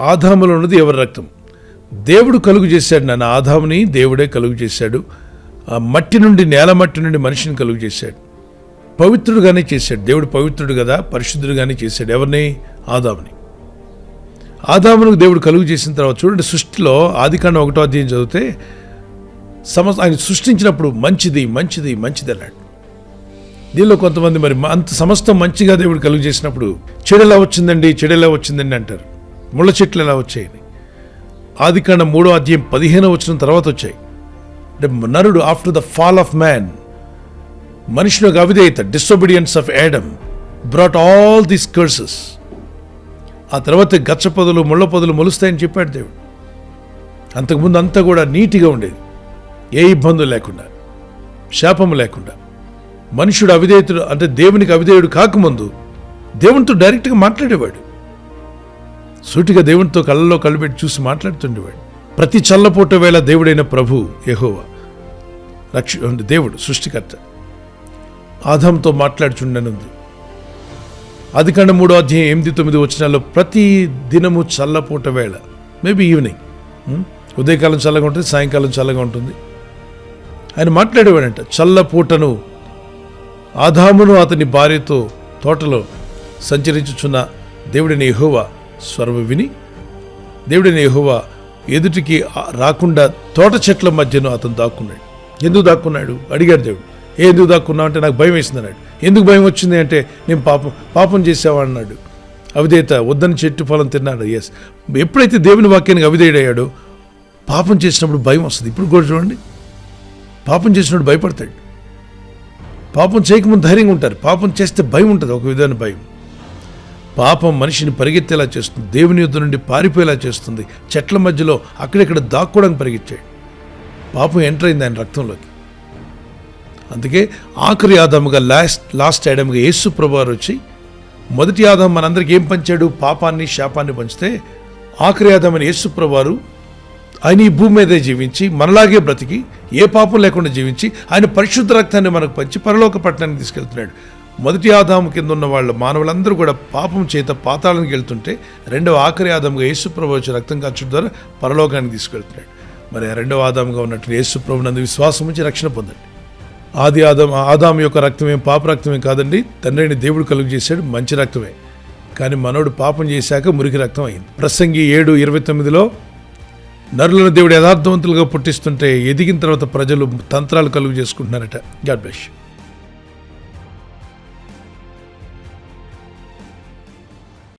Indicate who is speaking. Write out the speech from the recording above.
Speaker 1: ఆదాములో ఉన్నది ఎవరి రక్తం? దేవుడు కలుగు చేశాడు. నన్ను ఆదాముని దేవుడే కలుగు చేశాడు. ఆ మట్టి నుండి, నేల మట్టి నుండి మనిషిని కలుగు చేశాడు. పవిత్రుడుగానే చేశాడు. దేవుడు పవిత్రుడు కదా, పరిశుద్ధుడుగానే చేశాడు. ఎవరిని? ఆదాముని. ఆదామునికి దేవుడు కలుగు చేసిన తర్వాత చూడండి, సృష్టిలో ఆదికాండం 1వ అధ్యాయం చదివితే ఆయన సృష్టించినప్పుడు మంచిది మంచిది మంచిది అన్నాడు. దీనిలో కొంతమంది మరి అంత సమస్తం మంచిగా దేవుడు కలుగు చేసినప్పుడు చెడు ఎలా వచ్చిందండి, చెడు ఎలా వచ్చిందండి అంటారు. ముళ్ళ చెట్లు ఎలా వచ్చాయని. ఆదికాండం 3వ అధ్యాయం 15వ వచనం తర్వాత వచ్చాయి. అంటే నరుడు after the fall of man, మనిషిని ఒక అవిధేయత, disobedience of Adam brought all these curses. ఆ తర్వాత గచ్చ పొదలు, ముళ్ళ పొదలు మొలుస్తాయని చెప్పాడు దేవుడు. అంతకుముందు అంతా కూడా నీటిగా ఉండేది, ఏ ఇబ్బందులు లేకుండా, శాపము లేకుండా. మనుషుడు అవిధేయుడు, అంటే దేవునికి అవిధేయుడు కాకముందు దేవునితో డైరెక్ట్గా మాట్లాడేవాడు. సూటిగా దేవునితో కళ్ళలో కళ్ళు పెట్టి చూసి మాట్లాడుతుండేవాడు. ప్రతి చల్లపూట వేళ దేవుడైన ప్రభు యెహోవా దేవుడు సృష్టికర్త ఆదాముతో మాట్లాడుచుండనుంది. ఆదికాండం 3వ అధ్యాయం 8-9 వచనాల్లో ప్రతి దినము చల్లపూట వేళ, మేబీ ఈవినింగ్, ఉదయకాలం చల్లగా ఉంటుంది, సాయంకాలం చల్లగా ఉంటుంది, ఆయన మాట్లాడేవాడంట. చల్లపూటను ఆదామును అతని భార్యతో తోటలో సంచరించుచున్న దేవుడైన యెహోవా స్వరము విని, దేవుడైన యెహోవా ఎదుటికి రాకుండా తోట చెట్ల మధ్యను అతను దాక్కున్నాడు. ఎందుకు దాక్కున్నాడు అడిగాడు దేవుడు. ఎందుకు దాక్కున్నావు అంటే నాకు భయం వేసింది అన్నాడు. ఎందుకు భయం వచ్చింది అంటే నేను పాపం చేసావా అన్నాడు. అవిధేయత, వద్దని చెట్టు ఫలం తిన్నాడు. ఎస్, ఎప్పుడైతే దేవుని వాక్యానికి అవిధేయుడయ్యాడో పాపం చేసినప్పుడు భయం వస్తుంది. ఇప్పుడు కూడా చూడండి, పాపం చేసినప్పుడు భయపడతాడు. పాపం చేయకముందు ధైర్యంగా ఉంటారు, పాపం చేస్తే భయం ఉంటుంది, ఒక విధమైన భయం. పాపం మనిషిని పరిగెత్తేలా చేస్తుంది, దేవుని యుద్ధ నుండి పారిపోయేలా చేస్తుంది. చెట్ల మధ్యలో అక్కడెక్కడ దాక్కోవడానికి పరిగెత్తాడు. పాపం ఎంటర్ అయింది ఆయన రక్తంలోకి. అందుకే ఆఖరి ఆదాముగా, లాస్ట్ ఆదాముగా యేసు ప్రభువారు వచ్చి, మొదటి ఆదాము మనందరికీ ఏం పంచాడు? పాపాన్ని, శాపాన్ని పంచితే, ఆఖరి ఆదామని యేసు ప్రభువారు ఆయన ఈ భూమి మీదే జీవించి మనలాగే బ్రతికి ఏ పాపం లేకుండా జీవించి ఆయన పరిశుద్ధ రక్తాన్ని మనకు పంచి పరలోక పట్టణానికి తీసుకెళ్తున్నాడు. మొదటి ఆదాము కింద ఉన్న వాళ్ళ మానవులందరూ కూడా పాపం చేత పాతాళానికి వెళ్తుంటే, రెండవ ఆఖరి ఆదాముగా యేసు ప్రభు వచ్చి రక్తం కాచడం ద్వారా పరలోకానికి తీసుకెళ్తున్నాడు. మరి ఆ రెండవ ఆదాముగా ఉన్నట్టు యేసు ప్రభు నందు విశ్వాసం ఉంచి రక్షణ పొందండి. ఆదాము యొక్క రక్తమే పాప రక్తమే కాదండి, తండ్రిని దేవుడు కలుగు చేశాడు, మంచి రక్తమే. కానీ మనోడు పాపం చేశాక మురికి రక్తం అయింది. ప్రసంగి 7:29లో నరులను దేవుడు యథార్థవంతులుగా పుట్టిస్తుంటే ఎదిగిన తర్వాత ప్రజలు తంత్రాలు కలుగు చేసుకుంటున్నారట. God bless you.